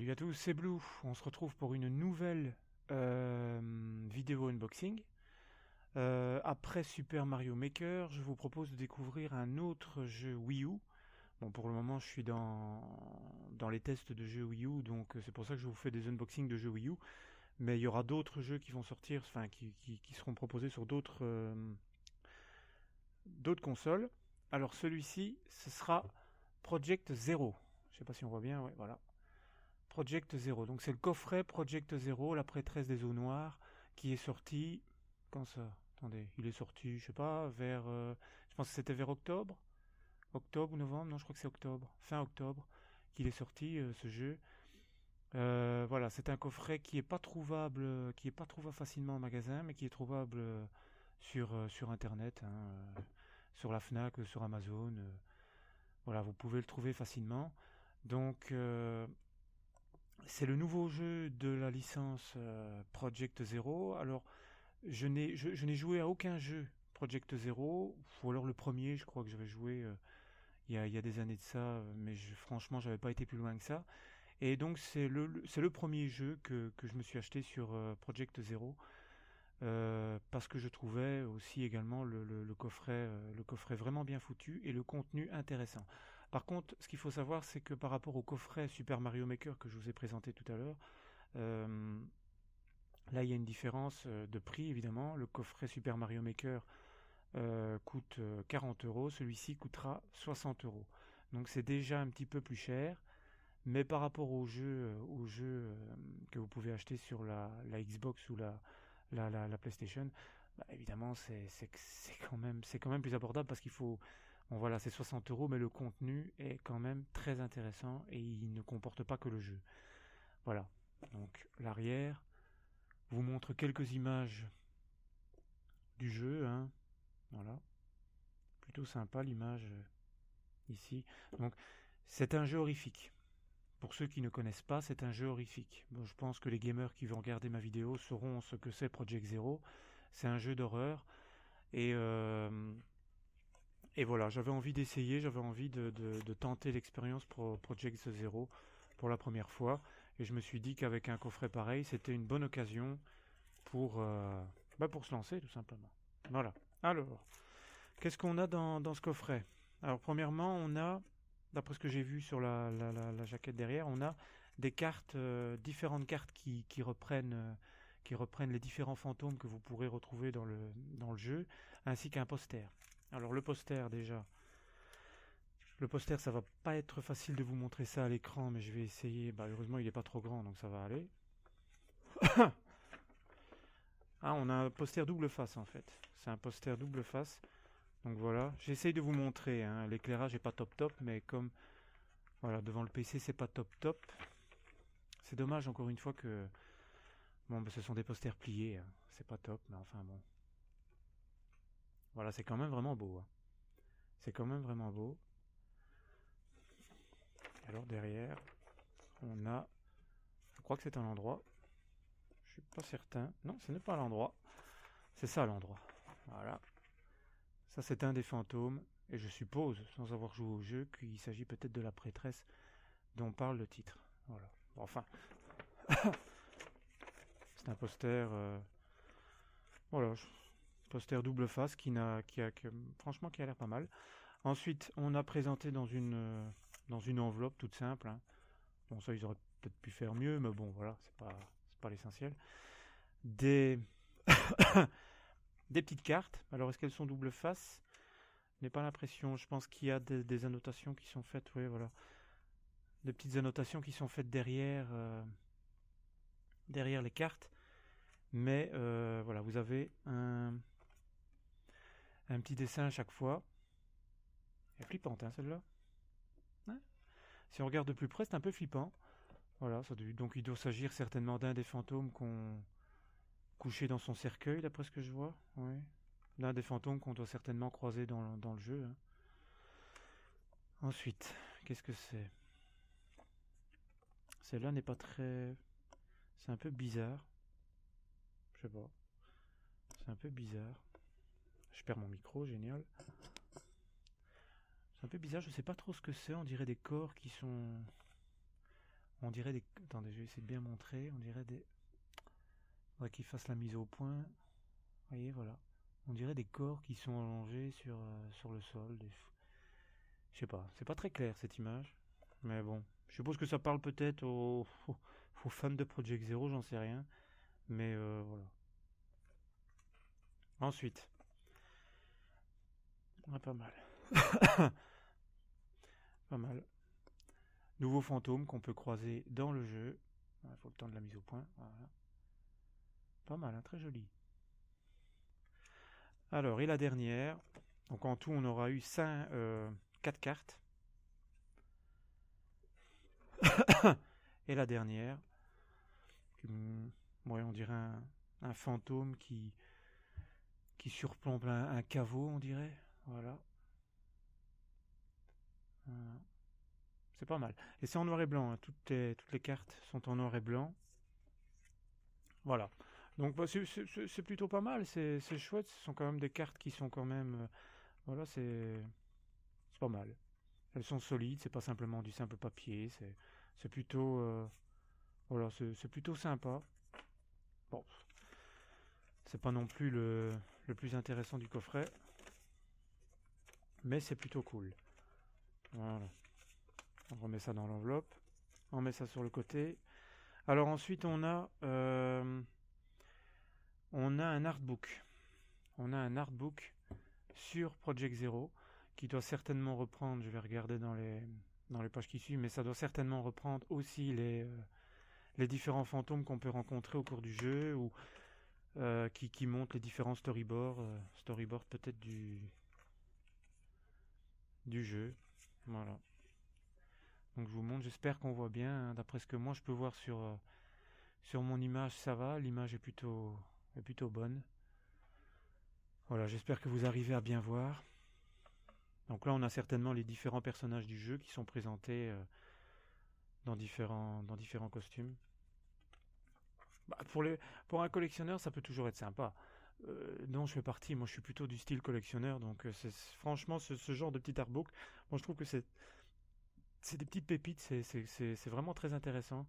Salut à tous, c'est Blue. On se retrouve pour une nouvelle vidéo unboxing. Après Super Mario Maker, je vous propose de découvrir un autre jeu Wii U. Bon, pour le moment, je suis dans les tests de jeux Wii U, donc c'est pour ça que je vous fais des unboxings de jeux Wii U. Mais il y aura d'autres jeux qui vont sortir, enfin qui seront proposés sur d'autres consoles. Alors celui-ci, ce sera Project Zero. Je sais pas si on voit bien, ouais, voilà. Project Zero. Donc c'est le coffret Project Zero, la prêtresse des eaux noires, qui est sorti. Quand ça? Attendez, il est sorti, je sais pas, vers. Je pense que c'était vers octobre. Octobre ou novembre? Non, je crois que c'est octobre. Fin octobre qu'il est sorti ce jeu. Voilà, c'est un coffret qui est pas trouvable facilement en magasin, mais qui est trouvable sur internet, hein, sur la Fnac, sur Amazon. Voilà, vous pouvez le trouver facilement. Donc c'est le nouveau jeu de la licence Project Zero. Alors, je n'ai joué à aucun jeu Project Zero, ou alors le premier, je crois que j'avais joué il y a des années de ça, mais franchement, j'avais pas été plus loin que ça. Et donc, c'est le premier jeu que je me suis acheté sur Project Zero, parce que je trouvais aussi également le coffret vraiment bien foutu et le contenu intéressant. Par contre, ce qu'il faut savoir, c'est que par rapport au coffret Super Mario Maker que je vous ai présenté tout à l'heure, euh, là il y a une différence de prix évidemment. Le coffret Super Mario Maker coûte 40 euros, celui-ci coûtera 60 euros. Donc c'est déjà un petit peu plus cher, mais par rapport aux jeux que vous pouvez acheter sur la Xbox ou la PlayStation, bah, évidemment c'est quand même plus abordable parce qu'il faut, bon, voilà, c'est 60 euros, mais le contenu est quand même très intéressant et il ne comporte pas que le jeu. Voilà, donc l'arrière vous montre quelques images du jeu, hein. Voilà, plutôt sympa l'image ici. Donc c'est un jeu horrifique. Pour ceux qui ne connaissent pas, c'est un jeu horrifique. Bon, je pense que les gamers qui vont regarder ma vidéo sauront ce que c'est Project Zero. C'est un jeu d'horreur. Et, euh, et voilà, j'avais envie d'essayer, j'avais envie de tenter l'expérience Project Zero pour la première fois. Et je me suis dit qu'avec un coffret pareil, c'était une bonne occasion pour se lancer, tout simplement. Voilà. Alors, qu'est-ce qu'on a dans ce coffret? Alors, premièrement, on a, d'après ce que j'ai vu sur la jaquette derrière, on a des cartes, différentes cartes qui reprennent les différents fantômes que vous pourrez retrouver dans le jeu, ainsi qu'un poster. Alors, le poster, ça va pas être facile de vous montrer ça à l'écran, mais je vais essayer. Bah, heureusement, il n'est pas trop grand, donc ça va aller. Ah, on a un poster double face en fait. C'est un poster double face. Donc voilà, j'essaye de vous montrer, hein. L'éclairage est pas top top, mais comme voilà, devant le PC c'est pas top top. C'est dommage encore une fois que bon, ce sont des posters pliés, hein. C'est pas top, mais enfin bon. Voilà, c'est quand même vraiment beau, hein. C'est quand même vraiment beau. Alors derrière, on a, je crois que c'est un endroit. Je suis pas certain. Non, ce n'est pas l'endroit. C'est ça l'endroit. Voilà. Ça c'est un des fantômes. Et je suppose, sans avoir joué au jeu, qu'il s'agit peut-être de la prêtresse dont parle le titre. Voilà. Bon, enfin, c'est un poster, voilà, poster double face franchement, qui a l'air pas mal. Ensuite, on a présenté dans une enveloppe toute simple, hein. Bon, ça, ils auraient peut-être pu faire mieux, mais bon, voilà, c'est pas l'essentiel. Des, des petites cartes. Alors, est-ce qu'elles sont double face? Je n'ai pas l'impression. Je pense qu'il y a des annotations qui sont faites, oui, voilà. Des petites annotations qui sont faites derrière les cartes. Mais voilà, vous avez un petit dessin à chaque fois. Elle est flippante, hein, celle-là. Ouais. Si on regarde de plus près, c'est un peu flippant. Voilà, donc il doit s'agir certainement d'un des fantômes qu'on couché dans son cercueil, d'après ce que je vois. Oui. L'un des fantômes qu'on doit certainement croiser dans le jeu, hein. Ensuite, qu'est-ce que c'est? Celle-là n'est pas très... C'est un peu bizarre. Je sais pas. C'est un peu bizarre. Je perds mon micro, génial. C'est un peu bizarre, je sais pas trop ce que c'est. On dirait des corps qui sont... On dirait des... Attendez, je vais essayer de bien montrer. On dirait des... Faudrait qu'il fasse la mise au point. Vous voyez, voilà. On dirait des corps qui sont allongés sur le sol. Je sais pas, c'est pas très clair cette image. Mais bon, je suppose que ça parle peut-être aux fans de Project Zero, j'en sais rien. Mais voilà. Ensuite, pas mal. Pas mal. Nouveau fantôme qu'on peut croiser dans le jeu. Il faut le temps de la mise au point. Voilà. Pas mal, hein, très joli. Alors, et la dernière. Donc en tout, on aura eu 4 cartes. Et la dernière. Ouais, on dirait un fantôme qui surplombe un caveau, on dirait. Voilà. C'est pas mal. Et c'est en noir et blanc, hein. Toutes les cartes sont en noir et blanc. Voilà. Donc bah, c'est plutôt pas mal, c'est chouette. Ce sont quand même des cartes qui sont quand même... voilà, c'est pas mal. Elles sont solides, c'est pas simplement du simple papier. C'est plutôt... voilà, c'est plutôt sympa. Bon, c'est pas non plus le plus intéressant du coffret. Mais c'est plutôt cool. Voilà. On remet ça dans l'enveloppe. On met ça sur le côté. Alors ensuite on a un artbook. On a un artbook sur Project Zero qui doit certainement reprendre, je vais regarder dans les pages qui suivent, mais ça doit certainement reprendre aussi les différents fantômes qu'on peut rencontrer au cours du jeu ou qui montrent les différents storyboards peut-être du jeu. Voilà. Donc je vous montre, j'espère qu'on voit bien, hein. D'après ce que moi je peux voir sur mon image, ça va, l'image est plutôt bonne. Voilà, j'espère que vous arrivez à bien voir. Donc là, on a certainement les différents personnages du jeu qui sont présentés dans différents costumes. Bah, pour un collectionneur, ça peut toujours être sympa. Non, je fais partie, moi je suis plutôt du style collectionneur, donc franchement, ce genre de petit artbook, moi je trouve que c'est des petites pépites, c'est vraiment très intéressant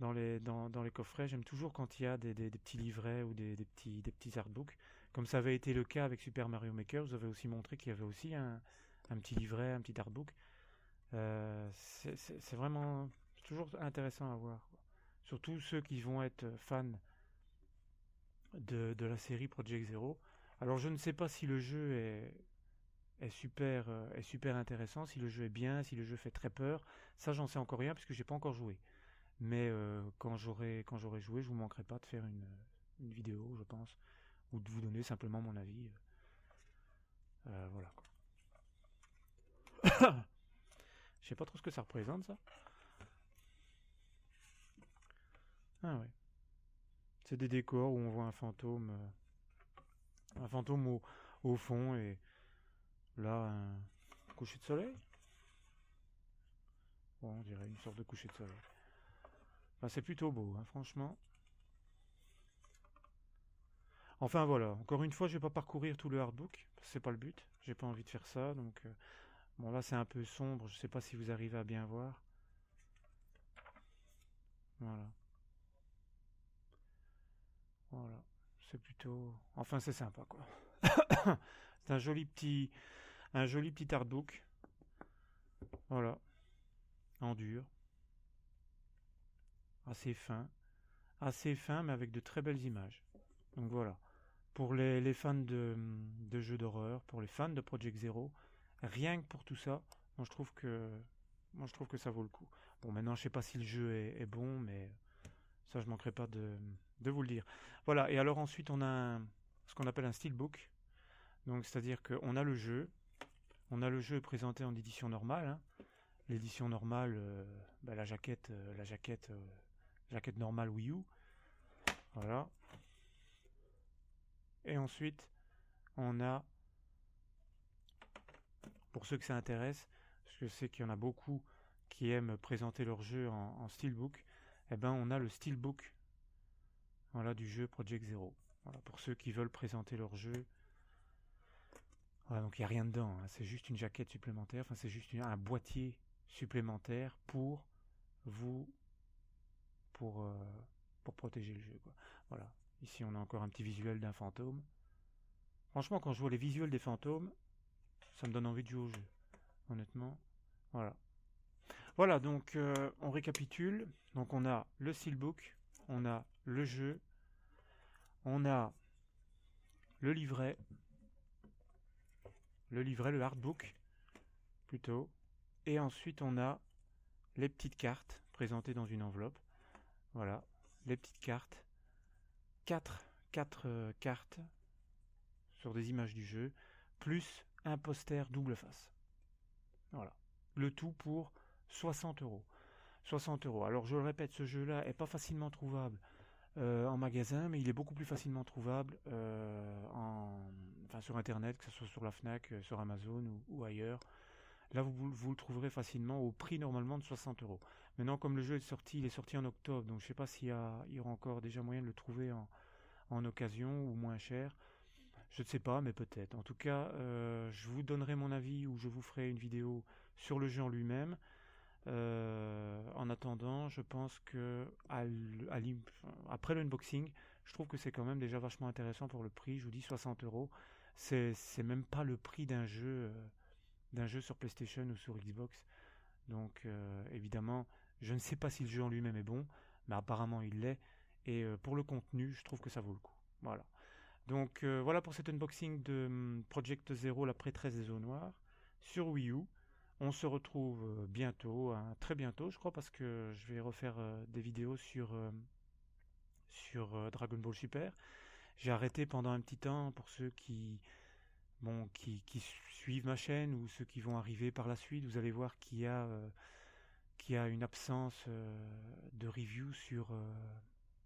dans les coffrets. J'aime toujours quand il y a des petits livrets ou des petits artbooks. Comme ça avait été le cas avec Super Mario Maker, vous avez aussi montré qu'il y avait aussi un petit livret, un petit artbook. C'est vraiment toujours intéressant à voir, quoi. Surtout ceux qui vont être fans de la série Project Zero. Alors je ne sais pas si le jeu est super intéressant, si le jeu est bien, si le jeu fait très peur. Ça, j'en sais encore rien puisque j'ai pas encore joué. Mais quand j'aurai joué, je vous manquerai pas de faire une vidéo, je pense, ou de vous donner simplement mon avis. Voilà, quoi. Je sais pas trop ce que ça représente, ça. Ah ouais. C'est des décors où on voit un fantôme au fond et là un coucher de soleil. Bon, on dirait une sorte de coucher de soleil. Enfin, c'est plutôt beau, hein, franchement. Enfin voilà, encore une fois, je vais pas parcourir tout le hardbook, c'est pas le but. J'ai pas envie de faire ça, donc bon là c'est un peu sombre. Je sais pas si vous arrivez à bien voir. Voilà, voilà, c'est plutôt, enfin c'est sympa quoi. C'est un joli petit artbook. Voilà, en dur, assez fin, mais avec de très belles images. Donc voilà. Pour les fans de jeux d'horreur, pour les fans de Project Zero, rien que pour tout ça, moi je trouve que, moi je trouve que ça vaut le coup. Bon, maintenant je sais pas si le jeu est bon, mais ça je manquerai pas de vous le dire. Voilà, et alors ensuite on a ce qu'on appelle un steelbook. Donc c'est-à-dire qu'on a on a le jeu présenté en édition normale, hein. L'édition normale, bah, jaquette normale Wii U. Voilà. Et ensuite, on a, pour ceux que ça intéresse, parce que je sais qu'il y en a beaucoup qui aiment présenter leur jeu en steelbook, eh ben on a le steelbook, voilà, du jeu Project Zero. Voilà, pour ceux qui veulent présenter leur jeu. Voilà, donc il n'y a rien dedans, hein, c'est juste une jaquette supplémentaire, enfin c'est juste un boîtier supplémentaire pour vous pour protéger le jeu, quoi. Voilà. Ici, on a encore un petit visuel d'un fantôme. Franchement, quand je vois les visuels des fantômes, ça me donne envie de jouer au jeu. Honnêtement, voilà. Voilà, donc on récapitule. Donc on a le steelbook, on a le jeu, on a le livret, le artbook plutôt, et ensuite on a les petites cartes présentées dans une enveloppe. Voilà, les petites cartes. 4 cartes sur des images du jeu, plus un poster double face. Voilà. Le tout pour 60 €. 60 €. Alors je le répète, ce jeu-là est pas facilement trouvable en magasin, mais il est beaucoup plus facilement trouvable sur Internet, que ce soit sur la Fnac, sur Amazon ou ailleurs. Là, vous le trouverez facilement au prix normalement de 60 €. Maintenant, comme le jeu il est sorti en octobre, donc je ne sais pas s'il y aura encore déjà moyen de le trouver en occasion ou moins cher. Je ne sais pas, mais peut-être. En tout cas, je vous donnerai mon avis ou je vous ferai une vidéo sur le jeu en lui-même. En attendant, je pense que après l'unboxing, je trouve que c'est quand même déjà vachement intéressant pour le prix. Je vous dis 60 €. C'est même pas le prix d'un jeu sur PlayStation ou sur Xbox. Donc évidemment, je ne sais pas si le jeu en lui-même est bon, mais apparemment il l'est. Et pour le contenu, je trouve que ça vaut le coup. Voilà. Donc voilà pour cet unboxing de Project Zero, la prêtresse des eaux noires, sur Wii U. On se retrouve bientôt, hein, très bientôt je crois, parce que je vais refaire des vidéos sur Dragon Ball Super. J'ai arrêté pendant un petit temps pour ceux qui suivent ma chaîne ou ceux qui vont arriver par la suite. Vous allez voir qu'il y a une absence de review sur,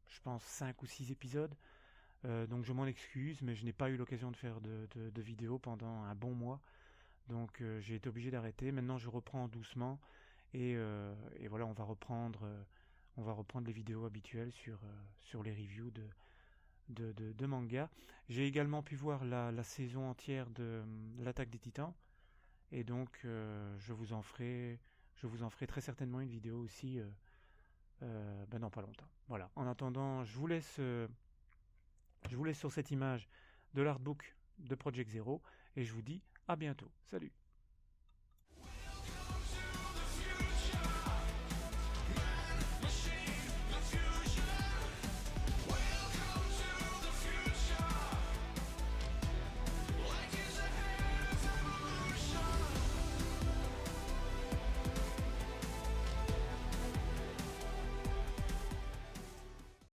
je pense, 5 ou 6 épisodes. Donc je m'en excuse, mais je n'ai pas eu l'occasion de faire de vidéos pendant un bon mois. Donc j'ai été obligé d'arrêter. Maintenant je reprends doucement et voilà, on va reprendre les vidéos habituelles sur les reviews de manga. J'ai également pu voir la saison entière de l'Attaque des Titans et donc je vous en ferai très certainement une vidéo aussi dans pas longtemps. Voilà. En attendant, je vous laisse sur cette image de l'artbook de Project Zero et je vous dis à bientôt. Salut!